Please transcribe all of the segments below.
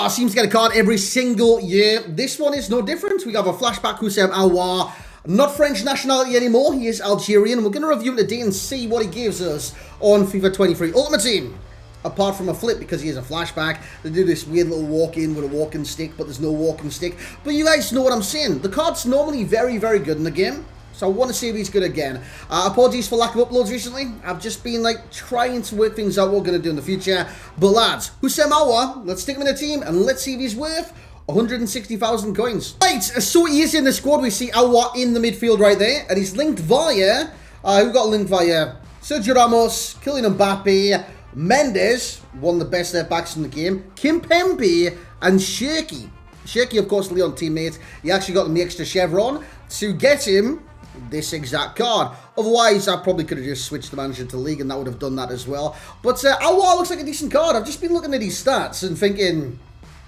Aouar seems to get a card every single year. This one is no different. We have a Flashback Aouar. Not French nationality anymore. He is Algerian. We're going to review him today and see what he gives us on FIFA 23 Ultimate Team. Apart from a flip, because he is a flashback, they do this weird little walk-in with a walking stick, but there's no walking stick. But you guys know what I'm saying. The card's normally very, very good in the game. So I want to see if he's good again. Apologies for lack of uploads recently. I've just been like trying to work things out what we're going to do in the future. But lads, Aouar, let's stick him in the team and let's see if he's worth 160,000 coins. Right, so he is in the squad. We see Aouar in the midfield right there. And he's linked via, who got linked via Sergio Ramos, Kylian Mbappe, Mendes, one of the best left backs in the game, Kimpembe, and Shirky. Shirky, of course, Leon teammate. He actually got him the extra chevron to get him this exact card. Otherwise, I probably could have just switched the manager to league and that would have done that as well. But Aouar looks like a decent card. I've just been looking at these stats and thinking,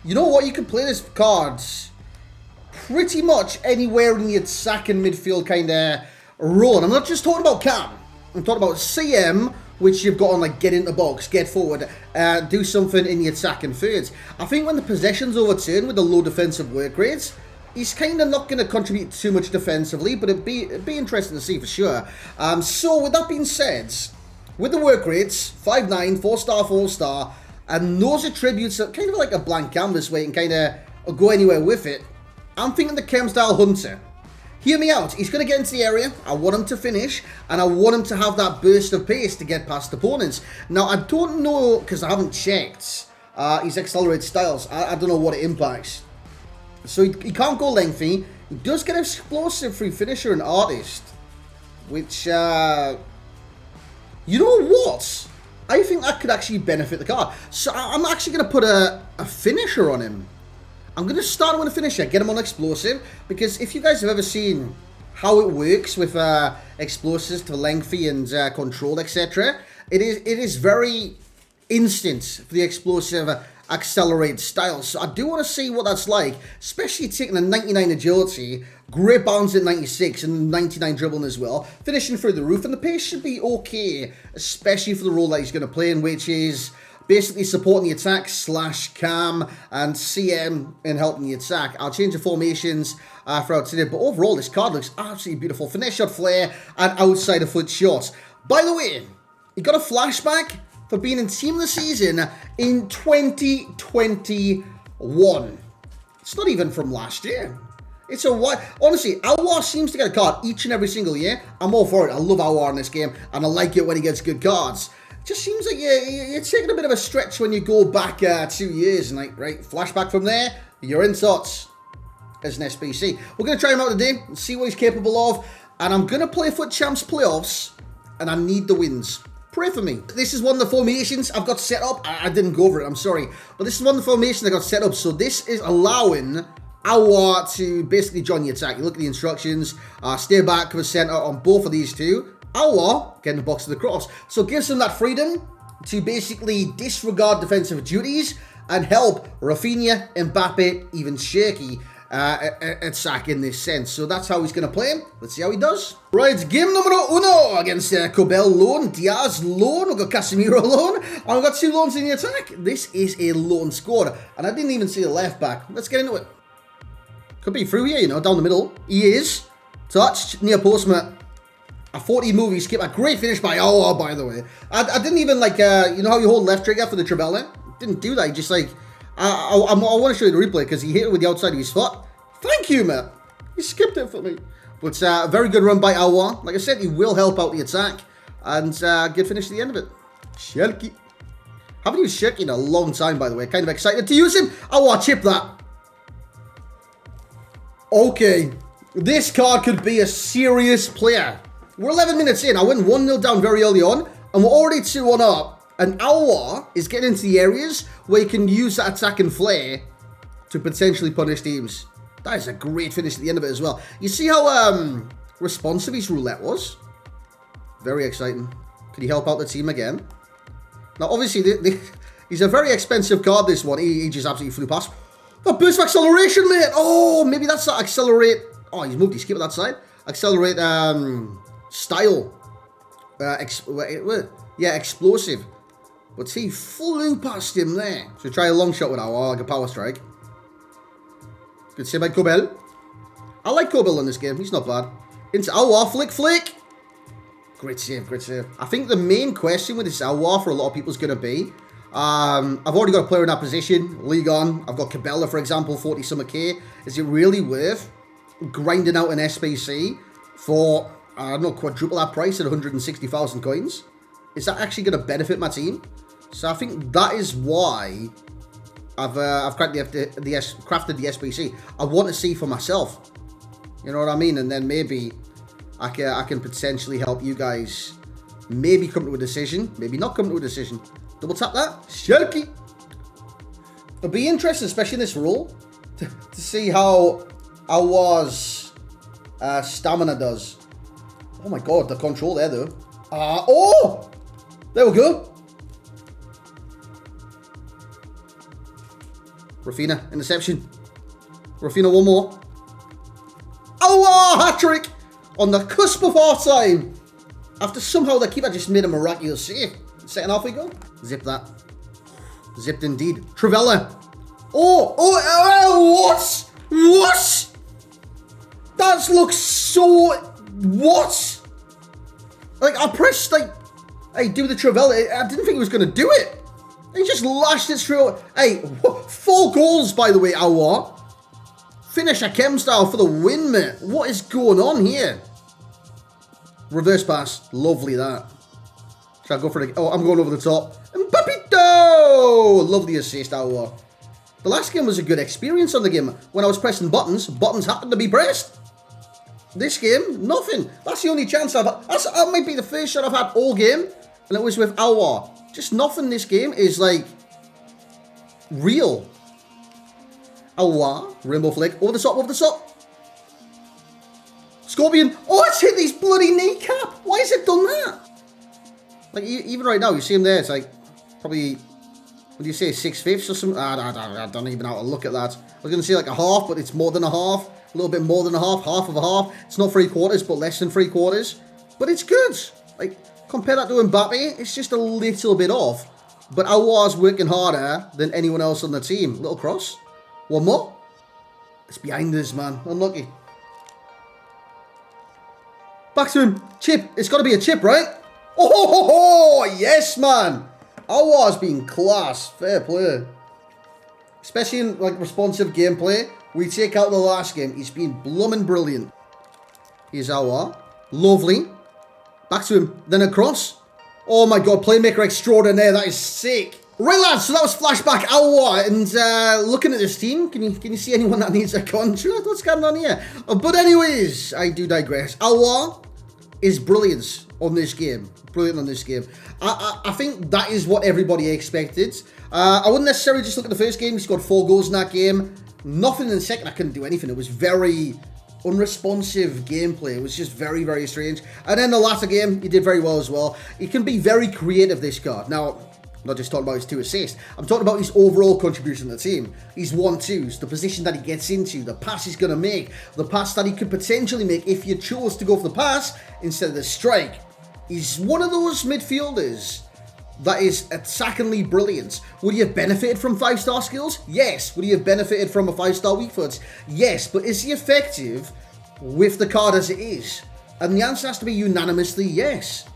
you know what, you could play this card pretty much anywhere in the attacking midfield kind of role. And I'm not just talking about Cam. I'm talking about CM, which you've got on like get into box, get forward, do something in the attacking thirds. I think when the possession's overturned with the low defensive work rates, he's kind of not going to contribute too much defensively, but it'd be interesting to see for sure. So with that being said, with the work rates, 5'9", 4-star, 4-star, and those attributes are kind of like a blank canvas where you can kind of go anywhere with it, I'm thinking the Chem style Hunter. Hear me out. He's going to get into the area. I want him to finish, and I want him to have that burst of pace to get past opponents. Now, I don't know, because I haven't checked his accelerated styles. I don't know what it impacts. So he can't go lengthy. He does get explosive through finisher and artist, which, you know what? I think that could actually benefit the card. So I'm actually going to put a finisher on him. I'm going to start with a finisher, get him on explosive, because if you guys have ever seen how it works with explosives to lengthy and control, etc., it is very instant for the explosive accelerated style. So I do want to see what that's like, especially taking a 99 agility, great bounce at 96 and 99 dribbling as well, finishing through the roof, and the pace should be okay, especially for the role that he's going to play in, which is basically supporting the attack / Cam and CM in helping the attack. I'll change the formations throughout today, but overall this card looks absolutely beautiful. Finesse shot flair and outside of foot shots. By the way, he got a flashback for being in Team of the Season in 2021. It's not even from last year. It's a while. Honestly, Aouar seems to get a card each and every single year. I'm all for it. I love Aouar in this game, and I like it when he gets good cards. Just seems like you're taking a bit of a stretch when you go back 2 years and like, right, flashback from there, you're in tots as an SBC. We're going to try him out today and see what he's capable of. And I'm going to play Foot Champs playoffs, and I need the wins. Pray for me. This is one of the formations I've got set up. I didn't go over it, I'm sorry. But this is one of the formations I got set up. So this is allowing Aouar to basically join the attack. You look at the instructions, stay back, cover center on both of these two. Aouar, get in the box of the cross. So it gives him that freedom to basically disregard defensive duties and help Rafinha, Mbappe, even Shirky attack in this sense. So that's how he's going to play him. Let's see how he does. Right, game numero uno against Cobel loan, Diaz loan, we've got Casemiro loan, and we've got 2 loans in the attack. This is a loan squad, and I didn't even see the left back. Let's get into it. Could be through here, you know, down the middle. He is touched near postman. A 40 movie skip, a great finish by Aouar, by the way. I didn't even like, you know how you hold left trigger for the trivela? Didn't do that, he just like, I want to show you the replay because he hit it with the outside of his foot. Thank you, mate. You skipped it for me. But a very good run by Aouar. Like I said, he will help out the attack. And good finish at the end of it. Shirky. Haven't used Shirky in a long time, by the way. Kind of excited to use him. Aouar, chip that. Okay. This card could be a serious player. We're 11 minutes in. I went 1-0 down very early on, and we're already 2-1 up. And Aouar is getting into the areas where you can use that attack and flair to potentially punish teams. That is a great finish at the end of it as well. You see how responsive his roulette was? Very exciting. Could he help out the team again? Now, obviously, he's a very expensive card, this one. He just absolutely flew past. That burst of acceleration, mate! Oh, maybe that's that accelerate. Oh, he's moved his skip at that side. Accelerate, style. Yeah, explosive. But he flew past him there. So try a long shot with Aouar, like a power strike. Good save by Kobel. I like Kobel in this game. He's not bad. Into Aouar, flick. Great save, great save. I think the main question with this Aouar for a lot of people is going to be, I've already got a player in that position, League On. I've got Cabela, for example, 40-something K. Is it really worth grinding out an SBC for, I don't know, quadruple that price at 160,000 coins? Is that actually going to benefit my team? So I think that is why I've crafted the SBC. I want to see for myself. You know what I mean? And then maybe I can potentially help you guys maybe come to a decision. Maybe not come to a decision. Double tap that. Shirky. It'll be interesting, especially in this role, to see how Aouar's stamina does. Oh my god, the control there though. Oh! There we go. Rafinha, interception. Rafinha, one more. Aouar, hat-trick! On the cusp of half-time. After somehow the keeper just made a miraculous save. Second half we go. Zip that. Zipped indeed. Trivella. What? What? That looks so... What? Like, I pressed, like... Hey, do the Trivella. I didn't think he was going to do it. He just lashed it through. Hey, 4 goals, by the way, Aouar. Finish a chem style for the win, mate. What is going on here? Reverse pass. Lovely, that. Shall I go for it? Oh, I'm going over the top. And Papito! Lovely assist, Aouar. The last game was a good experience on the game. When I was pressing buttons happened to be pressed. This game, nothing. That's the only chance I've had. That might be the first shot I've had all game. And it was with Aouar. Just nothing this game is, like, real. Aouar, rainbow flick, over the top. Scorpion. Oh, it's hit his bloody kneecap. Why has it done that? Like, even right now, you see him there, it's like, probably, what do you say, 6/5 or something? I don't even know how to look at that. I was going to say like a half, but it's more than a half. A little bit more than a half of a half. It's not 3/4, but less than 3/4. But it's good. Like, compare that to Mbappe, it's just a little bit off. But Aouar's working harder than anyone else on the team. Little cross. One more. It's behind us, man. Unlucky. Back to him. Chip. It's got to be a chip, right? Oh, yes, man. Aouar's been class. Fair play. Especially in, like, responsive gameplay. We take out the last game. He's been blooming brilliant. Here's Aouar. Lovely. Back to him. Then across. Oh, my God. Playmaker extraordinaire. That is sick. Right, lads, so that was Flashback Aouar, and looking at this team, can you see anyone that needs a contract? What's going on here? But anyways, I do digress. Aouar is brilliant on this game. Brilliant on this game. I think that is what everybody expected. I wouldn't necessarily just look at the first game. He scored 4 goals in that game. Nothing in the second. I couldn't do anything. It was very unresponsive gameplay. It was just very, very strange. And then the latter game, he did very well as well. He can be very creative, this card. Now, I'm not just talking about his 2 assists. I'm talking about his overall contribution to the team. His 1-2s, the position that he gets into, the pass he's going to make, the pass that he could potentially make if you chose to go for the pass instead of the strike. He's one of those midfielders that is attackingly brilliant. Would he have benefited from 5-star skills? Yes. Would he have benefited from a 5-star weak foot? Yes. But is he effective with the card as it is? And the answer has to be unanimously yes.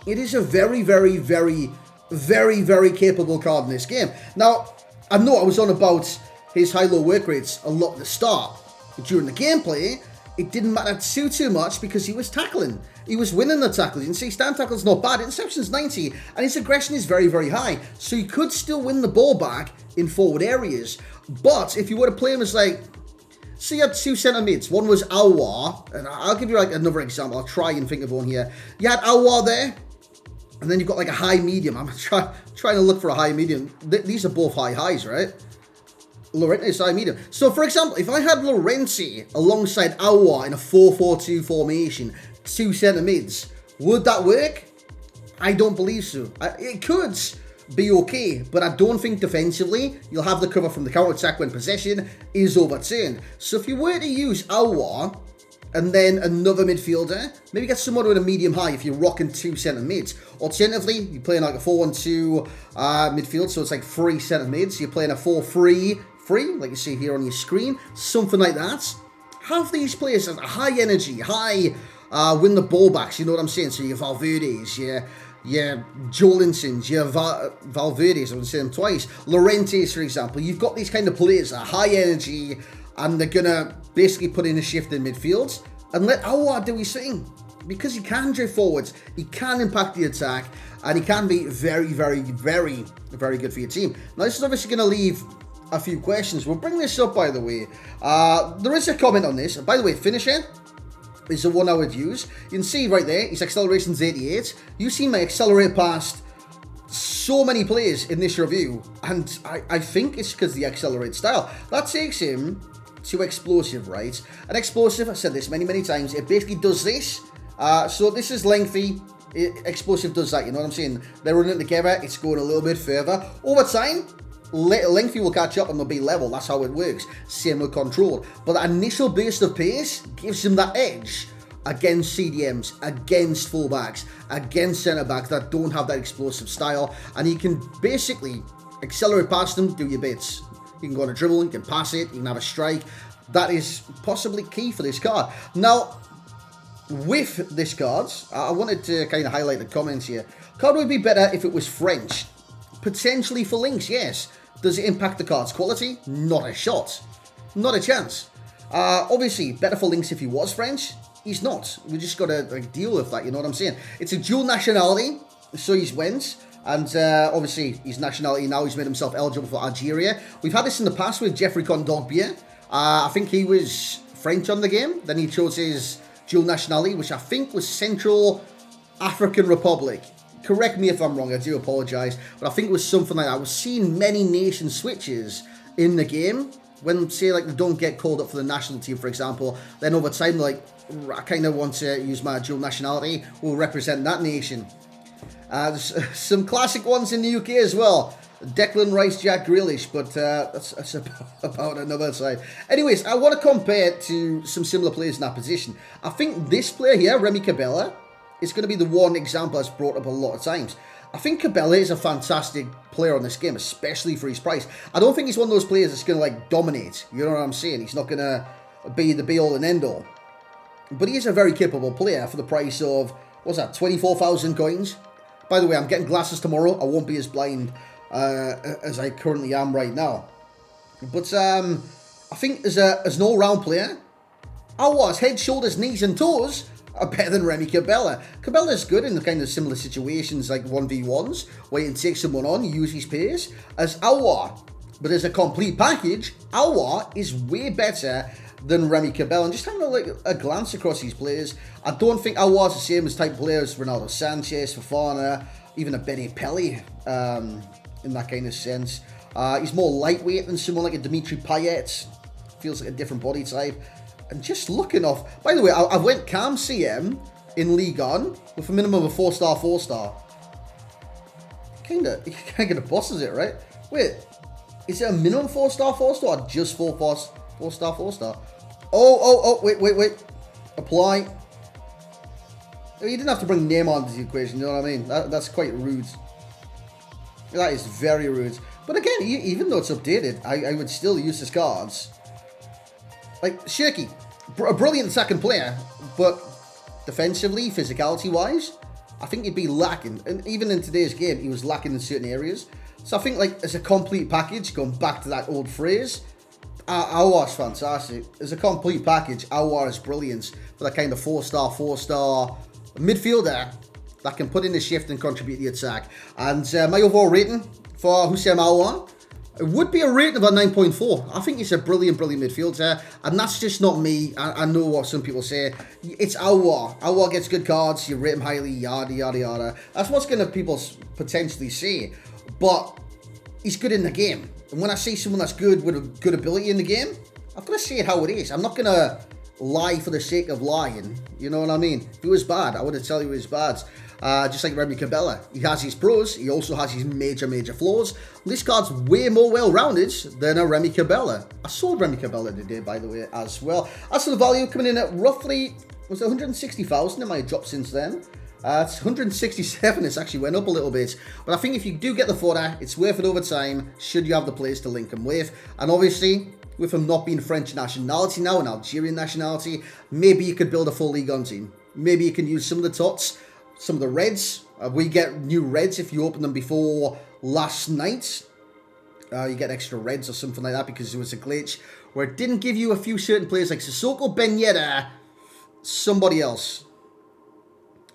It is a very, very, very, very, very capable card in this game. Now, I know I was on about his high-low work rates a lot at the start. But during the gameplay, it didn't matter too much because he was tackling. He was winning the tackles. You can see stand tackle's not bad. Interception's 90, and his aggression is very, very high. So he could still win the ball back in forward areas. But if you were to play him as like, so you had 2 centre mids. One was Aouar, and I'll give you like another example. I'll try and think of one here. You had Aouar there, and then you've got like a high medium. I'm trying to look for a high medium. These are both high highs, right? Llorente is high medium. So for example, if I had Llorente alongside Aouar in a 4-4-2 formation, 2 centre mids, would that work? I don't believe so. It could be okay, but I don't think defensively you'll have the cover from the counter attack when possession is overturned. So if you were to use Aouar and then another midfielder. Maybe get someone with a medium high if you're rocking 2 centre mids. Alternatively, you're playing like a 4-1-2 midfield, so it's like 3 centre mids. You're playing a 4-3-3, like you see here on your screen, something like that. Have these players at a high energy, high win the ball backs, you know what I'm saying? So your Valverde's, your Jolinsons, your Valverde's, I would say them twice. Llorente's, for example. You've got these kind of players that are high energy, and they're going to basically put in a shift in midfield and let Aouar do his thing. Because he can drift forwards, he can impact the attack, and he can be very, very, very, very good for your team. Now, this is obviously going to leave a few questions. We'll bring this up, by the way. There is a comment on this. By the way, finisher is the one I would use. You can see right there, his acceleration's 88. You've seen me accelerate past so many players in this review, and I think it's because of the accelerate style. That takes him to explosive, right? An explosive, I've said this many, many times, it basically does this. So this is lengthy. Explosive does that, you know what I'm saying? They're running together, it's going a little bit further. Over time, lengthy will catch up and they'll be level. That's how it works. Same with control. But the initial burst of pace gives him that edge against CDMs, against fullbacks, against centre-backs that don't have that explosive style. And you can basically accelerate past them, do your bits. You can go on a dribble, you can pass it, you can have a strike. That is possibly key for this card. Now, with this card, I wanted to kind of highlight the comments here. Card would be better if it was French. Potentially for links, yes. Does it impact the card's quality? Not a shot. Not a chance. Obviously, better for links if he was French. He's not. We just got to deal with that, you know what I'm saying? It's a dual nationality, so he's went. And obviously, his nationality now, he's made himself eligible for Algeria. We've had this in the past with Jeffrey Kondogbia. I think he was French on the game. Then he chose his dual nationality, which I think was Central African Republic. Correct me if I'm wrong, I do apologise. But I think it was something like that. I was seeing many nation switches in the game. When, say, like, they don't get called up for the national team, for example, then over time, like, I kind of want to use my dual nationality, will represent that nation. There's some classic ones in the UK as well. Declan Rice, Jack Grealish, but that's about another side. Anyways, I want to compare it to some similar players in that position. I think this player here, Remy Cabella, is going to be the one example that's brought up a lot of times. I think Cabella is a fantastic player on this game, especially for his price. I don't think he's one of those players that's going to, like, dominate. You know what I'm saying? He's not going to be the be-all and end-all. But he is a very capable player for the price of, what's that, 24,000 coins? By the way, I'm getting glasses tomorrow. I won't be as blind as I currently am right now. But I think as an all-round player, Aouar's head, shoulders, knees and toes are better than Remy Cabella. Cabella's good in the kind of similar situations like 1v1s, where you can take someone on, use his pace, as Aouar. But as a complete package, Aouar is way better than Remy Cabella. And just having a glance across these players, I don't think Aouar's the same as type of player as Ronaldo Sanchez, Fofana, even a Benny Pelly, in that kind of sense. He's more lightweight than someone like a Dimitri Payet. Feels like a different body type. And just looking off... By the way, I've went Cam CM in League On with a minimum of 4-star, 4-star. He kind of bosses it, right? Wait, is it a minimum 4-star, 4-star or just 4-star, 4-star? Oh, wait. Apply. You didn't have to bring Neymar into the equation, you know what I mean? That's quite rude. That is very rude. But again, even though it's updated, I would still use his cards. Like, Shirky, a brilliant second player, but defensively, physicality-wise, I think he'd be lacking. And even in today's game, he was lacking in certain areas. So I think, like, as a complete package, going back to that old phrase, Aouar's fantastic. As a complete package, Aouar is brilliant for that kind of 4-star, 4-star midfielder that can put in the shift and contribute to the attack. And my overall rating for Houssem Aouar, it would be a rating of a 9.4. I think he's a brilliant midfielder, and that's just not me. I know what some people say. It's Aouar. Aouar gets good cards, you rate him highly, yada, yada, yada. That's what's going to people potentially say, but he's good in the game. And when I see someone that's good with a good ability in the game, I've got to say it how it is. I'm not going to lie for the sake of lying. You know what I mean? If it was bad, I would have tell you it was bad. just like Remy Cabella. He has his pros, he also has his major flaws. This card's way more well-rounded than a Remy Cabella. I sold Remy Cabella today, by the way, as well. As for the value, coming in at roughly, was it 160,000? It might have dropped since then. It's 167, it's actually went up a little bit. But I think if you do get the footer, it's worth it over time, should you have the players to link him with. And obviously, with him not being French nationality now, and Algerian nationality, maybe you could build a full League On team. Maybe you can use some of the tots, some of the reds. We get new reds if you open them before last night. You get extra reds or something like that because it was a glitch where it didn't give you a few certain players like Sissoko, Ben Yedder, somebody else.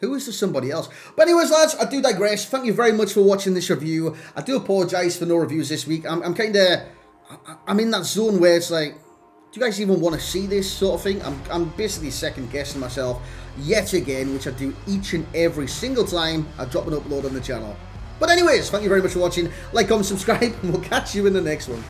Who is the somebody else? But anyways, lads, I do digress. Thank you very much for watching this review. I do apologise for no reviews this week. I'm in that zone where it's like, do you guys even want to see this sort of thing? I'm basically second guessing myself yet again, which I do each and every single time I drop an upload on the channel. But anyways, thank you very much for watching. Like, comment, subscribe, and we'll catch you in the next one.